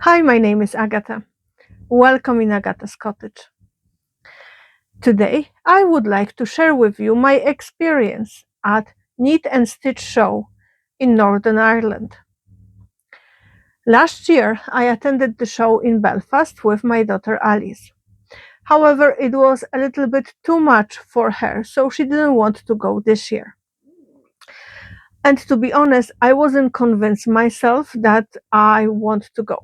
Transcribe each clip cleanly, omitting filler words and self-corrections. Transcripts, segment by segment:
Hi, my name is Agata. Welcome in Agata's Cottage. Today, I would like to share with you my experience at Knit and Stitch Show in Northern Ireland. Last year, I attended the show in Belfast with my daughter Alice. However, it was a little bit too much for her, so she didn't want to go this year. And to be honest, I wasn't convinced myself that I want to go.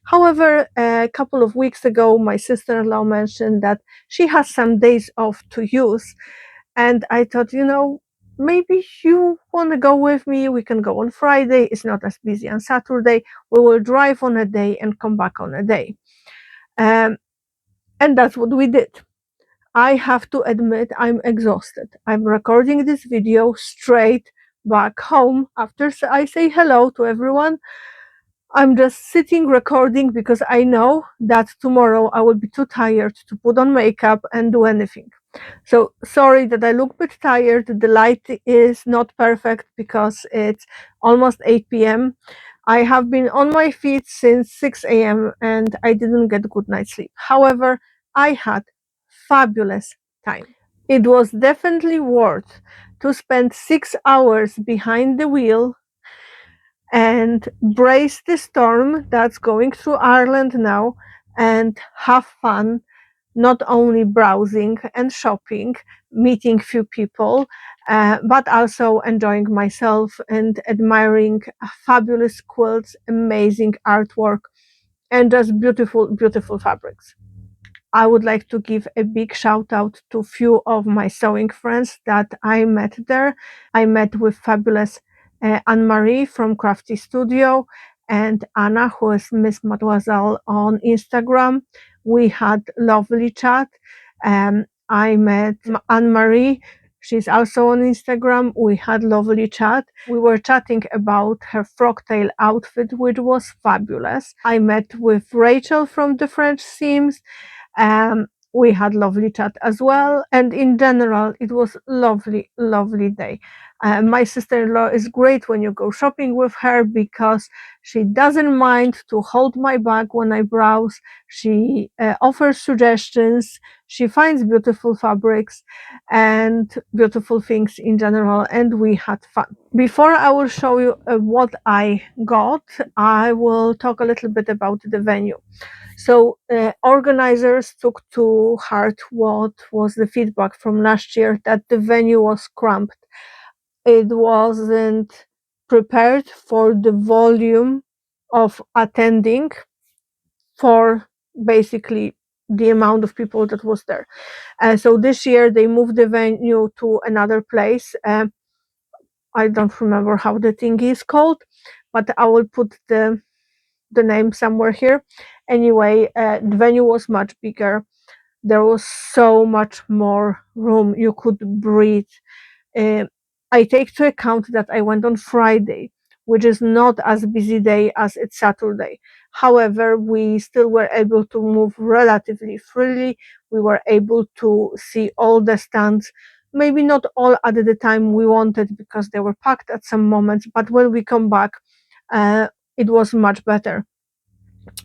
However, a couple of weeks ago, my sister-in-law mentioned that she has some days off to use. And I thought, maybe you want to go with me. We can go on Friday. It's not as busy on Saturday. We will drive on a day and come back on a day. Um, and that's what we did. I have to admit I'm exhausted. I'm recording this video straight back home after I say hello to everyone. I'm just sitting recording because I know that tomorrow I will be too tired to put on makeup and do anything. So sorry that I look a bit tired. The light is not perfect because it's almost 8 p.m. I have been on my feet since 6 a.m. and I didn't get good night's sleep. However, I had fabulous time. It was definitely worth to spend 6 hours behind the wheel and brace the storm that's going through Ireland now and have fun, not only browsing and shopping, meeting few people, but also enjoying myself and admiring fabulous quilts, amazing artwork, and just beautiful, beautiful fabrics. I would like to give a big shout out to few of my sewing friends that I met there. I met with fabulous Anne-Marie from Crafty Studio and Anna, who is Miss Mademoiselle on Instagram. We had lovely chat. I met Anne-Marie. She's also on Instagram. We had lovely chat. We were chatting about her frogtail outfit, which was fabulous. I met with Rachel from the French Seams. We had lovely chat as well, and in general, it was lovely, lovely day. My sister-in-law is great when you go shopping with her because she doesn't mind to hold my bag when I browse. She offers suggestions. She finds beautiful fabrics and beautiful things in general, and we had fun. Before I will show you what I got, I will talk a little bit about the venue. So organizers took to heart what was the feedback from last year, that the venue was cramped. It wasn't prepared for the volume of attending for basically the amount of people that was there. So this year they moved the venue to another place. I don't remember how the thing is called, but I will put the name somewhere here. Anyway, the venue was much bigger. There was so much more room. You could breathe. Uh, I take to account that I went on Friday, which is not as busy day as it's Saturday. However, we still were able to move relatively freely. We were able to see all the stands, maybe not all at the time we wanted because they were packed at some moments, but when we come back, it was much better.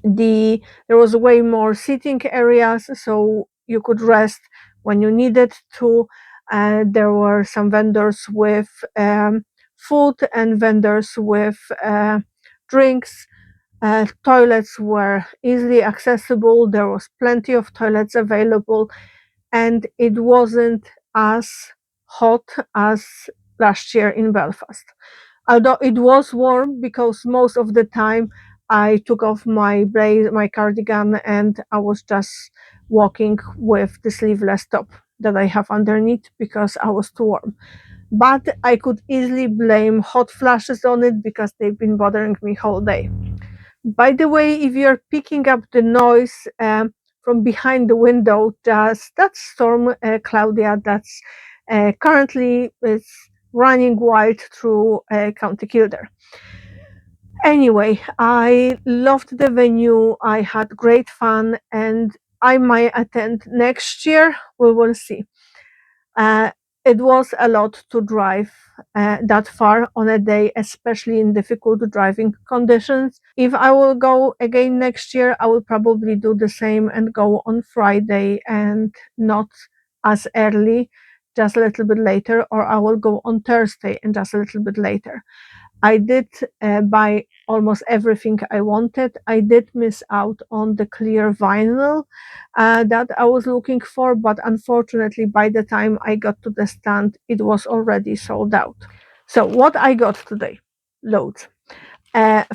There was way more seating areas, so you could rest when you needed to. There were some vendors with food and vendors with drinks. Toilets were easily accessible. There was plenty of toilets available, and it wasn't as hot as last year in Belfast. Although it was warm because most of the time I took off my cardigan, and I was just walking with the sleeveless top that I have underneath because I was too warm. But I could easily blame hot flashes on it because they've been bothering me whole day. By the way, if you're picking up the noise from behind the window, that's Storm Claudia. That's currently is running wild through County Kildare. Anyway, I loved the venue. I had great fun, and I might attend next year. We will see. Uh, it was a lot to drive that far on a day, especially in difficult driving conditions. If I will go again next year, I will probably do the same and go on Friday and not as early, just a little bit later, or I will go on Thursday and just a little bit later. I did buy almost everything I wanted. I did miss out on the clear vinyl that I was looking for, but unfortunately, by the time I got to the stand, it was already sold out. So, what I got today? Loads.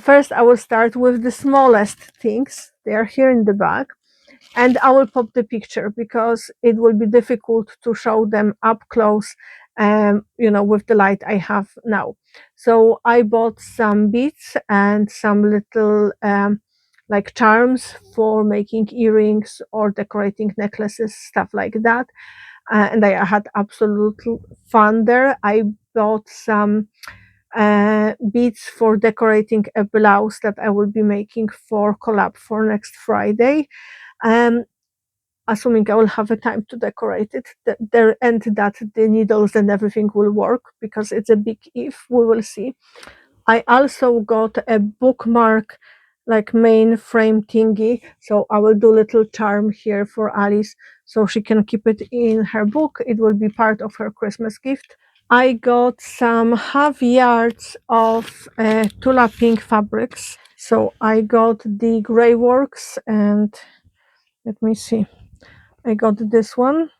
First, I will start with the smallest things. They are here in the bag, and I will pop the picture because it will be difficult to show them up close, with the light I have now. So I bought some beads and some little like charms for making earrings or decorating necklaces, stuff like that. And I had absolute fun there. I bought some beads for decorating a blouse that I will be making for collab for next Friday. Um, Assuming I will have a time to decorate it, there and that the needles and everything will work, because it's a big if. We will see. I also got a bookmark, like main frame thingy, so I will do little charm here for Alice so she can keep it in her book. It will be part of her Christmas gift. I got some half yards of Tula Pink fabrics. So I got the Grey Works, and let me see. I got this one.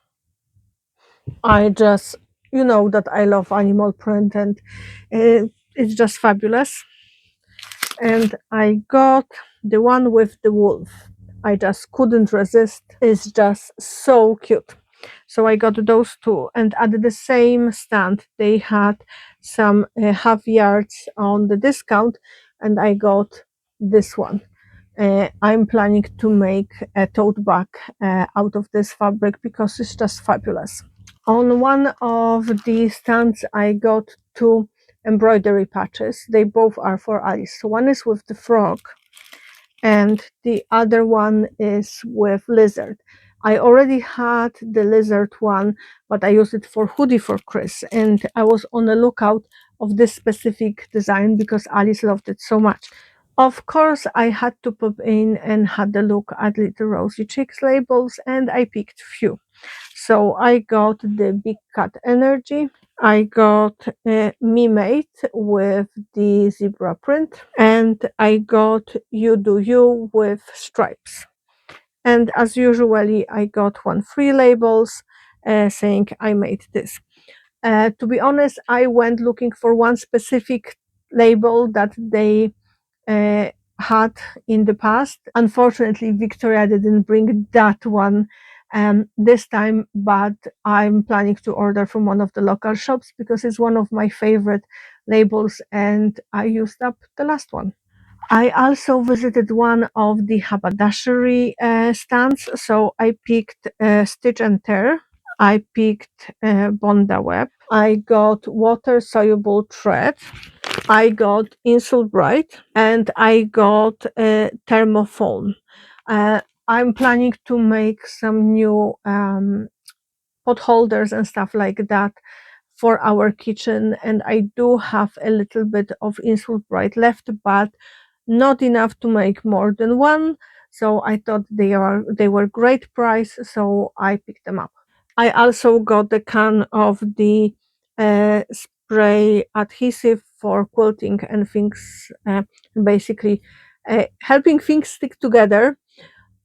I just, that I love animal print, and it's just fabulous. And I got the one with the wolf. I just couldn't resist. It's just so cute. So I got those two. And at the same stand, they had some half yards on the discount, and I got this one. I'm planning to make a tote bag out of this fabric because it's just fabulous. On one of the stands, I got two embroidery patches. They both are for Alice. So one is with the frog, and the other one is with lizard. I already had the lizard one, but I used it for hoodie for Chris, and I was on the lookout of this specific design because Alice loved it so much. Of course, I had to pop in and had a look at Little Rosy Chicks labels, and I picked few. So I got the Big Cat Energy. I got Me Made with the zebra print, and I got You Do You with stripes. And as usually, I got one free labels saying I made this. To be honest, I went looking for one specific label that they had in the past. Unfortunately, Victoria didn't bring that one this time, but I'm planning to order from one of the local shops because it's one of my favorite labels, and I used up the last one. I also visited one of the haberdashery stands, so I picked Stitch and Tear. I picked Bonda Web. I got water soluble thread. I got Insulbright, and I got Thermofoam. I'm planning to make some new pot holders and stuff like that for our kitchen, and I do have a little bit of Insulbright left, but not enough to make more than one. So I thought they were great price, so I picked them up. I also got the can of the spray adhesive for quilting and things, basically helping things stick together.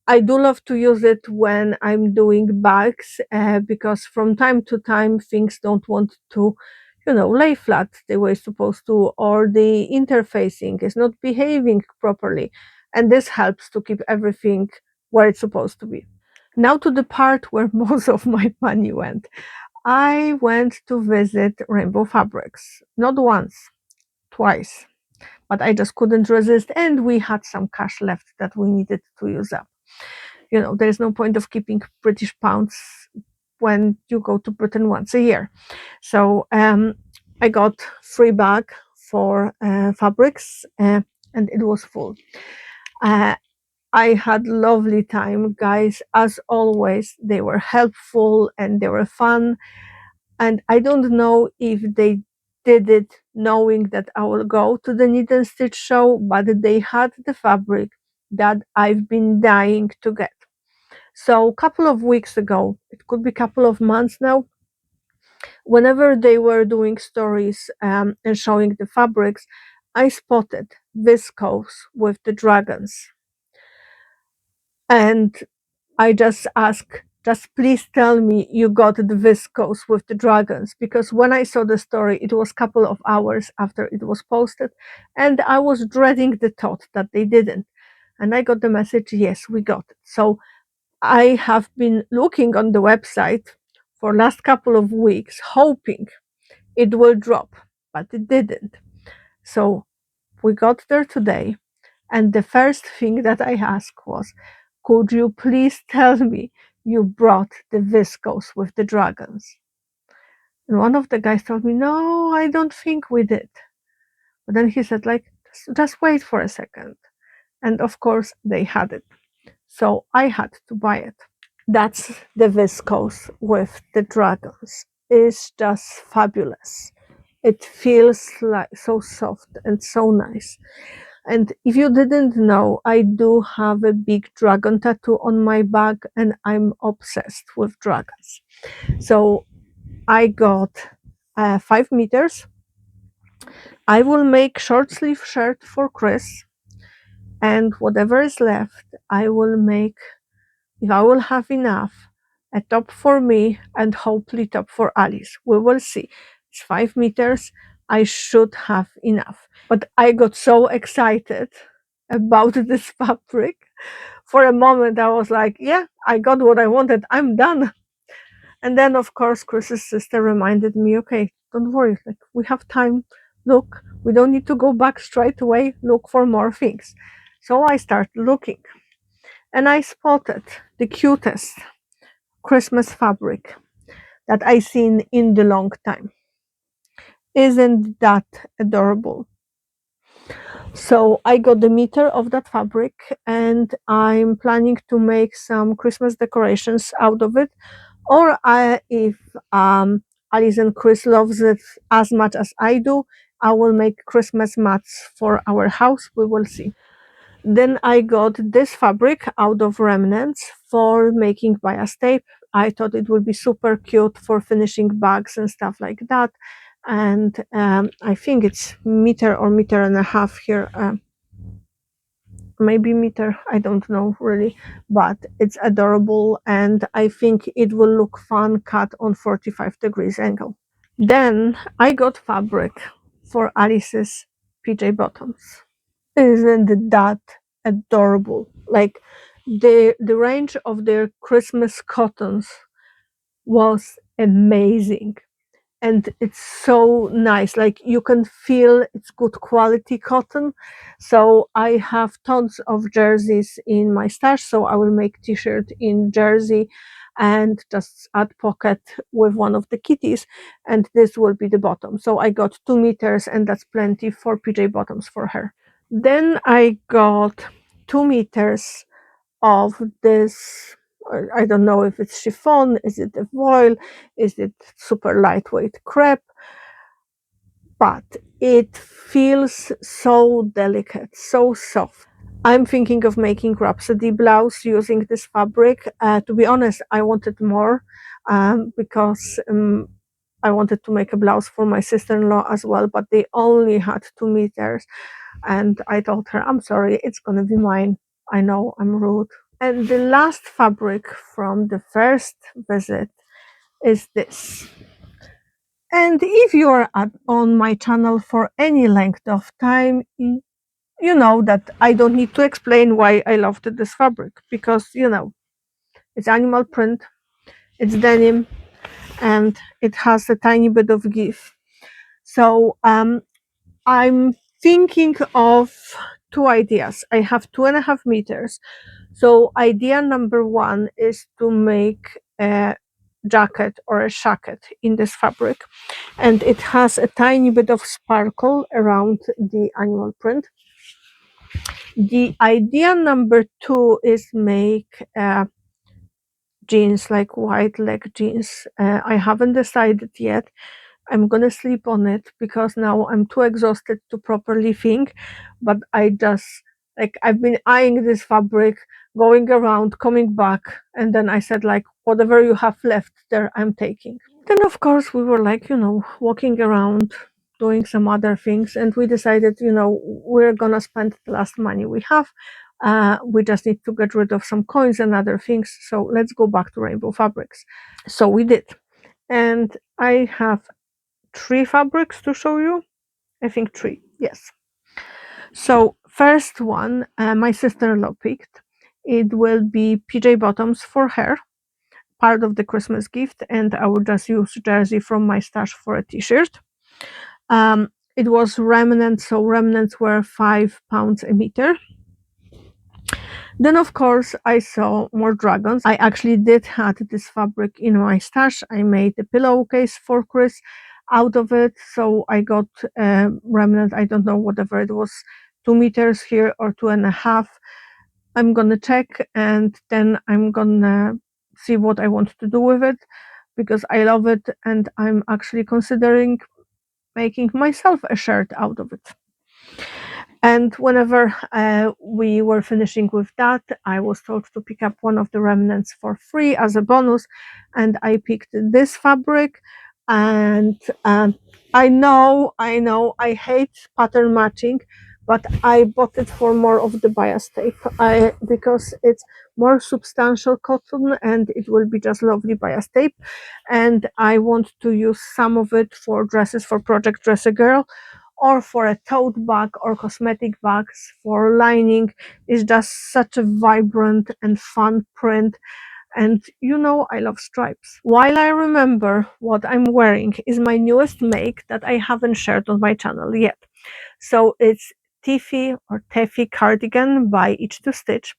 I do love to use it when I'm doing bags because from time to time things don't want to, lay flat the way it's supposed to, or the interfacing is not behaving properly. And this helps to keep everything where it's supposed to be. Now to the part where most of my money went. I went to visit Rainbow Fabrics, not once, twice, but I just couldn't resist, and we had some cash left that we needed to use up. There's no point of keeping British pounds when you go to Britain once a year. So I got free bag for fabrics, and it was full. I had lovely time, guys. As always, they were helpful and they were fun. And I don't know if they did it knowing that I will go to the knit and stitch show, but they had the fabric that I've been dying to get. So a couple of weeks ago, it could be a couple of months now, whenever they were doing stories and showing the fabrics, I spotted viscose with the dragons. And I just asked, just please tell me you got the viscose with the dragons, because when I saw the story, it was a couple of hours after it was posted, and I was dreading the thought that they didn't. And I got the message, yes, we got it. So I have been looking on the website for last couple of weeks, hoping it will drop, but it didn't. So we got there today, and the first thing that I asked was, could you please tell me you brought the viscose with the dragons? And one of the guys told me, no, I don't think we did. But then he said, like, just wait for a second. And of course, they had it. So I had to buy it. That's the viscose with the dragons. It's just fabulous. It feels like so soft and so nice. And if you didn't know, I do have a big dragon tattoo on my back, and I'm obsessed with dragons. So I got 5 meters. I will make short sleeve shirt for Chris, and whatever is left, I will make, if I will have enough, a top for me and hopefully top for Alice. We will see. It's 5 meters. I should have enough. But I got so excited about this fabric. For a moment, I was like, yeah, I got what I wanted. I'm done. And then, of course, Chris's sister reminded me, okay, don't worry. Like, we have time. Look, we don't need to go back straight away. Look for more things. So I started looking, and I spotted the cutest Christmas fabric that I seen in the long time. Isn't that adorable? So I got the meter of that fabric, and I'm planning to make some Christmas decorations out of it. Or if Alice and Chris loves it as much as I do, I will make Christmas mats for our house. We will see. Then I got this fabric out of remnants for making bias tape. I thought it would be super cute for finishing bags and stuff like that. And I think it's meter or meter and a half here. Maybe meter, I don't know really, but it's adorable, and I think it will look fun cut on 45 degrees angle. Then I got fabric for Alice's PJ bottoms. Isn't that adorable? Like, the range of their Christmas cottons was amazing, and it's so nice. Like, you can feel it's good quality cotton. So I have tons of jerseys in my stash, so I will make t-shirt in jersey and just add pocket with one of the kitties, and this will be the bottom. So I got 2 meters, and that's plenty for PJ bottoms for her. Then I got 2 meters of this. I don't know if it's chiffon, is it a voile, is it super lightweight crepe, but it feels so delicate, so soft. I'm thinking of making Rhapsody blouse using this fabric. To be honest, I wanted more because I wanted to make a blouse for my sister-in-law as well, but they only had 2 meters, and I told her, I'm sorry, it's gonna be mine. I know I'm rude. And the last fabric from the first visit is this. And if you are on my channel for any length of time, you know that I don't need to explain why I loved this fabric, because it's animal print, it's denim, and it has a tiny bit of give. So I'm thinking of two ideas. I have 2.5 meters. So idea number one is to make a jacket or a shacket in this fabric, and it has a tiny bit of sparkle around the animal print. The idea number two is make a jeans, like white leg jeans. I haven't decided yet. I'm gonna sleep on it because now I'm too exhausted to properly think. But I just, like, I've been eyeing this fabric, going around, coming back, and then I said, like, whatever you have left there, I'm taking. Then of course we were, like, walking around, doing some other things, and we decided, we're gonna spend the last money we have. We just need to get rid of some coins and other things. So let's go back to Rainbow Fabrics. So we did. And I have 3 fabrics to show you. I think 3, yes. So first one, my sister-in-law picked. It will be PJ bottoms for her, part of the Christmas gift, and I will just use jersey from my stash for a t-shirt. It was remnants, so remnants were £5 a meter. Then of course I saw more dragons. I actually did have this fabric in my stash. I made a pillowcase for Chris out of it. So I got a remnant, I don't know, whatever it was, 2 meters here or 2.5. I'm gonna check, and then I'm gonna see what I want to do with it, because I love it and I'm actually considering making myself a shirt out of it. And whenever we were finishing with that, I was told to pick up one of the remnants for free as a bonus, and I picked this fabric. And I know, I hate pattern matching, but I bought it for more of the bias tape, because it's more substantial cotton and it will be just lovely bias tape. And I want to use some of it for dresses, for Project Dress a Girl, or for a tote bag or cosmetic bags for lining. Is just such a vibrant and fun print. And I love stripes. While I remember what I'm wearing is my newest make that I haven't shared on my channel yet. So it's Tiffy cardigan by Each to Stitch.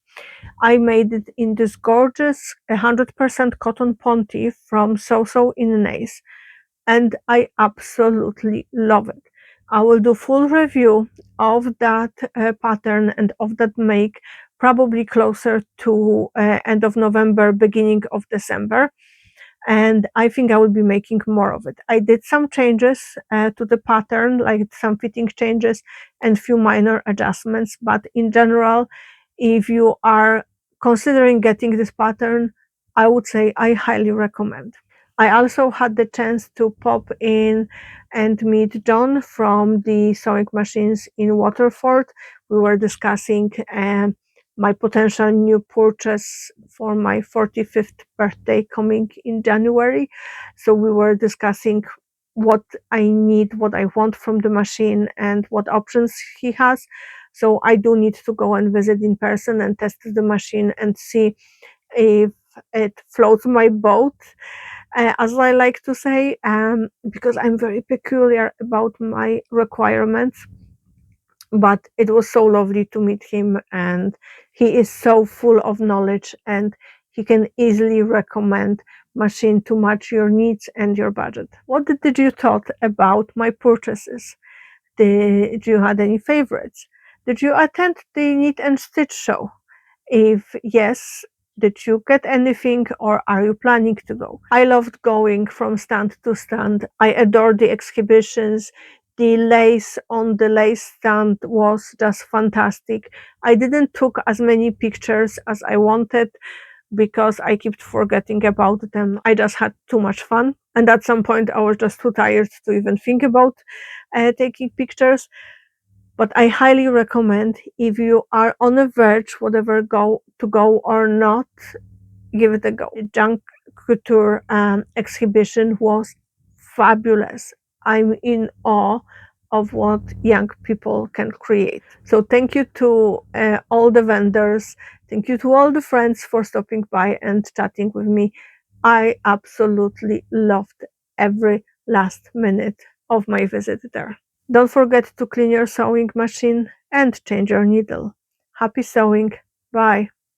I made it in this gorgeous 100% cotton ponte from So in Nace, and I absolutely love it. I will do full review of that pattern and of that make probably closer to end of November, beginning of December. And I think I will be making more of it. I did some changes to the pattern, like some fitting changes and few minor adjustments. But in general, if you are considering getting this pattern, I would say I highly recommend. I also had the chance to pop in and meet John from the sewing machines in Waterford. We were discussing my potential new purchase for my 45th birthday coming in January. So we were discussing what I need, what I want from the machine, and what options he has. So I do need to go and visit in person and test the machine and see if it floats my boat, as I like to say, because I'm very peculiar about my requirements. But it was so lovely to meet him, and he is so full of knowledge, and he can easily recommend machine to match your needs and your budget. What did you thought about my purchases? Did you had any favorites? Did you attend the Knit and Stitch show? If yes, did you get anything, or are you planning to go? I loved going from stand to stand. I adored the exhibitions. The lace on the lace stand was just fantastic. I didn't took as many pictures as I wanted because I kept forgetting about them. I just had too much fun. And at some point I was just too tired to even think about taking pictures. But I highly recommend, if you are on the verge, whatever go or not, give it a go. The junk couture exhibition was fabulous. I'm in awe of what young people can create. So thank you to all the vendors. Thank you to all the friends for stopping by and chatting with me. I absolutely loved every last minute of my visit there. Don't forget to clean your sewing machine and change your needle. Happy sewing. Bye.